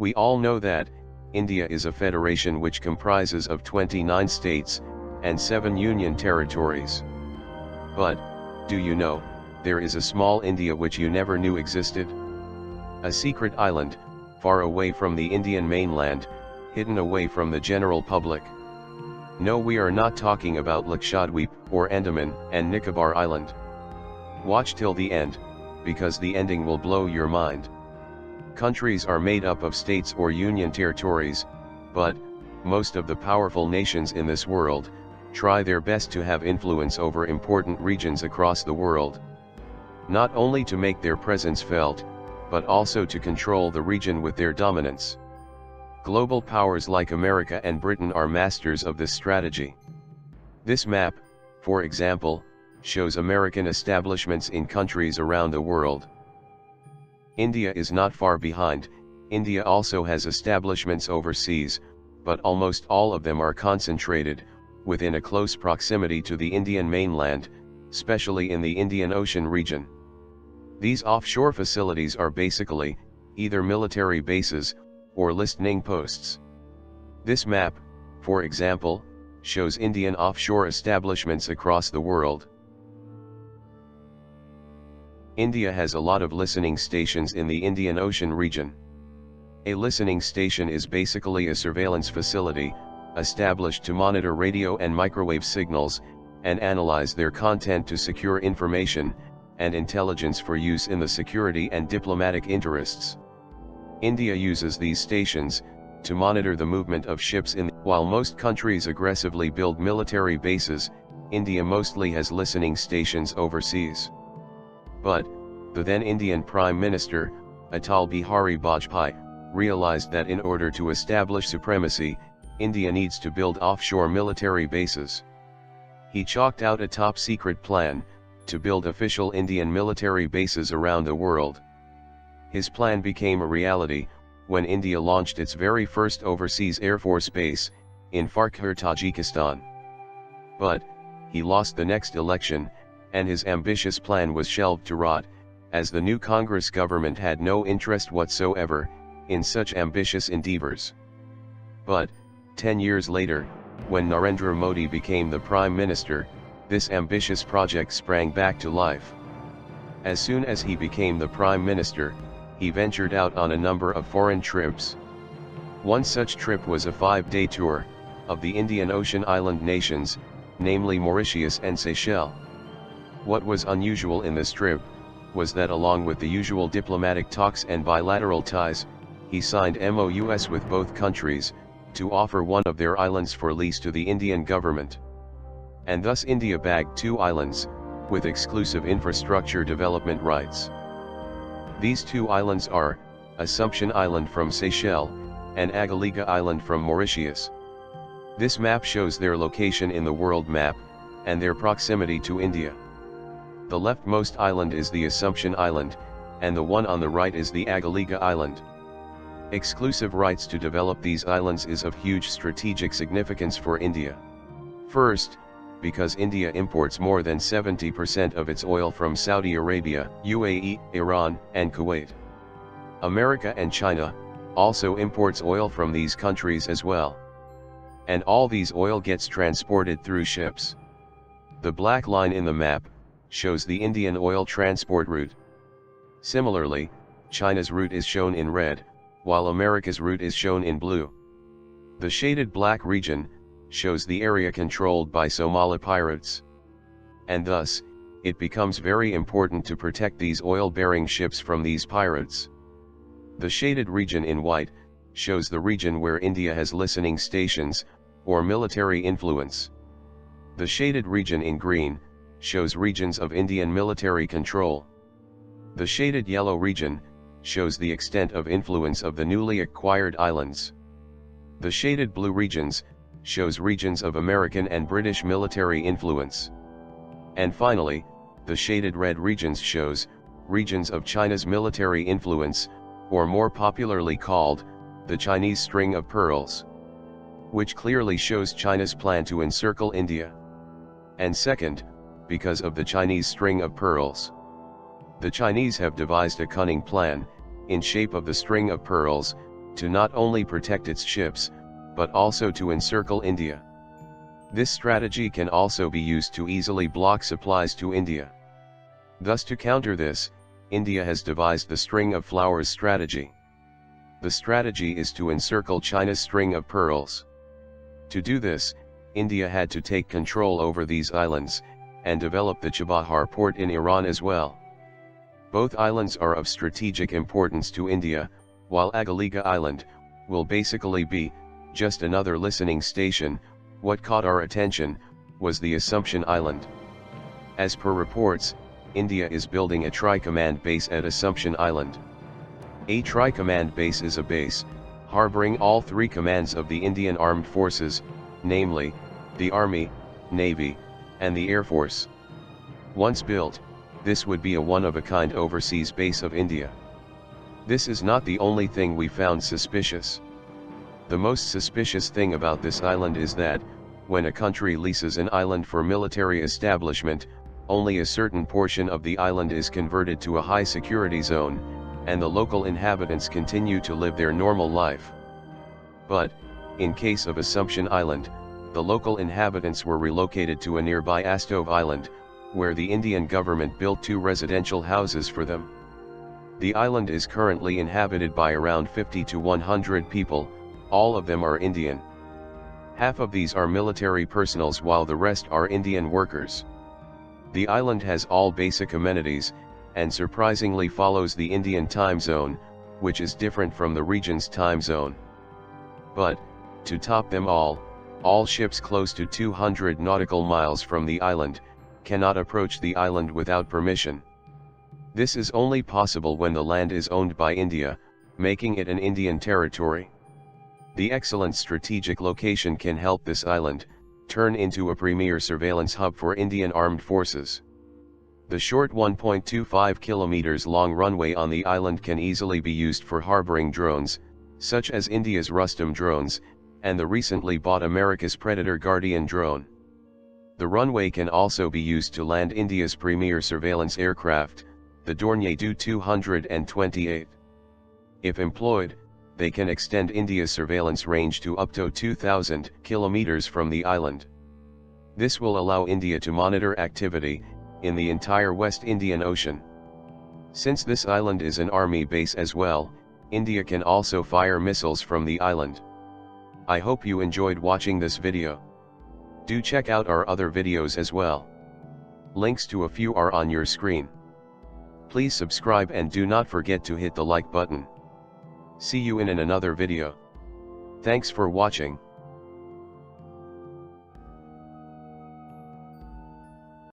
We all know that India is a federation which comprises of 29 states and 7 union territories. But, do you know, there is a small India which you never knew existed? A secret island, far away from the Indian mainland, hidden away from the general public. No, we are not talking about Lakshadweep or Andaman and Nicobar Island. Watch till the end, because the ending will blow your mind. Countries are made up of states or union territories, but most of the powerful nations in this world try their best to have influence over important regions across the world. Not only to make their presence felt, but also to control the region with their dominance. Global powers like America and Britain are masters of this strategy. This map, for example, shows American establishments in countries around the world. India is not far behind. India also has establishments overseas, but almost all of them are concentrated within a close proximity to the Indian mainland, especially in the Indian Ocean region. These offshore facilities are basically either military bases or listening posts. This map, for example, shows Indian offshore establishments across the world. India has a lot of listening stations in the Indian Ocean region. A listening station is basically a surveillance facility, established to monitor radio and microwave signals, and analyze their content to secure information and intelligence for use in the security and diplomatic interests. India uses these stations to monitor the movement of ships while most countries aggressively build military bases, India mostly has listening stations overseas. But, the then Indian Prime Minister, Atal Bihari Vajpayee, realized that in order to establish supremacy, India needs to build offshore military bases. He chalked out a top-secret plan to build official Indian military bases around the world. His plan became a reality when India launched its very first overseas Air Force base in Farkhar, Tajikistan. But he lost the next election, and his ambitious plan was shelved to rot, as the new Congress government had no interest whatsoever in such ambitious endeavors. But 10 years later, when Narendra Modi became the Prime Minister, this ambitious project sprang back to life. As soon as he became the Prime Minister, he ventured out on a number of foreign trips. One such trip was a 5-day tour of the Indian Ocean island nations, namely Mauritius and Seychelles. What was unusual in this trip was that along with the usual diplomatic talks and bilateral ties, he signed MOUs with both countries to offer one of their islands for lease to the Indian government. And thus India bagged 2 islands, with exclusive infrastructure development rights. These 2 islands are Assumption Island from Seychelles, and Agaliga Island from Mauritius. This map shows their location in the world map, and their proximity to India. The leftmost island is the Assumption Island, and the one on the right is the Agaliga Island. Exclusive rights to develop these islands is of huge strategic significance for India. First, because India imports more than 70% of its oil from Saudi Arabia, UAE, Iran, and Kuwait. America and China also imports oil from these countries as well. And all these oil gets transported through ships. The black line in the map shows the Indian oil transport route. Similarly, China's route is shown in red, while America's route is shown in blue. The shaded black region shows the area controlled by Somali pirates. And thus, it becomes very important to protect these oil-bearing ships from these pirates. The shaded region in white shows the region where India has listening stations, or military influence. The shaded region in green shows regions of Indian military control. The shaded yellow region shows the extent of influence of the newly acquired islands. The shaded blue regions shows regions of American and British military influence. And finally, the shaded red regions shows regions of China's military influence, or more popularly called, the Chinese String of Pearls, which clearly shows China's plan to encircle India. And second, because of the Chinese String of Pearls. The Chinese have devised a cunning plan, in shape of the String of Pearls, to not only protect its ships, but also to encircle India. This strategy can also be used to easily block supplies to India. Thus, to counter this, India has devised the String of Flowers strategy. The strategy is to encircle China's String of Pearls. To do this, India had to take control over these islands, and develop the Chabahar port in Iran as well. Both islands are of strategic importance to India, while Agaliga Island will basically be just another listening station. What caught our attention was the Assumption Island. As per reports, India is building a tri-command base at Assumption Island. A tri-command base is a base harboring all three commands of the Indian Armed Forces, namely, the Army, Navy, and the Air Force. Once built, this would be a one-of-a-kind overseas base of India. This is not the only thing we found suspicious. The most suspicious thing about this island is that, when a country leases an island for military establishment, only a certain portion of the island is converted to a high security zone, and the local inhabitants continue to live their normal life. But, in case of Assumption Island, the local inhabitants were relocated to a nearby Astove Island, where the Indian government built 2 residential houses for them. The island is currently inhabited by around 50 to 100 people, all of them are Indian. Half of these are military personnel while the rest are Indian workers. The island has all basic amenities, and surprisingly follows the Indian time zone, which is different from the region's time zone. But, to top them all ships close to 200 nautical miles from the island cannot approach the island without permission. This is only possible when the land is owned by India, making it an Indian territory. The excellent strategic location can help this island turn into a premier surveillance hub for Indian Armed Forces. The short 1.25 kilometers long runway on the island can easily be used for harboring drones, such as India's Rustam drones, and the recently bought America's Predator Guardian drone. The runway can also be used to land India's premier surveillance aircraft, the Dornier Tu-228. If employed, they can extend India's surveillance range to up to 2,000 kilometers from the island. This will allow India to monitor activity in the entire West Indian Ocean. Since this island is an army base as well, India can also fire missiles from the island. I hope you enjoyed watching this video. Do check out our other videos as well. Links to a few are on your screen. Please subscribe and do not forget to hit the like button. See you in another video. Thanks for watching.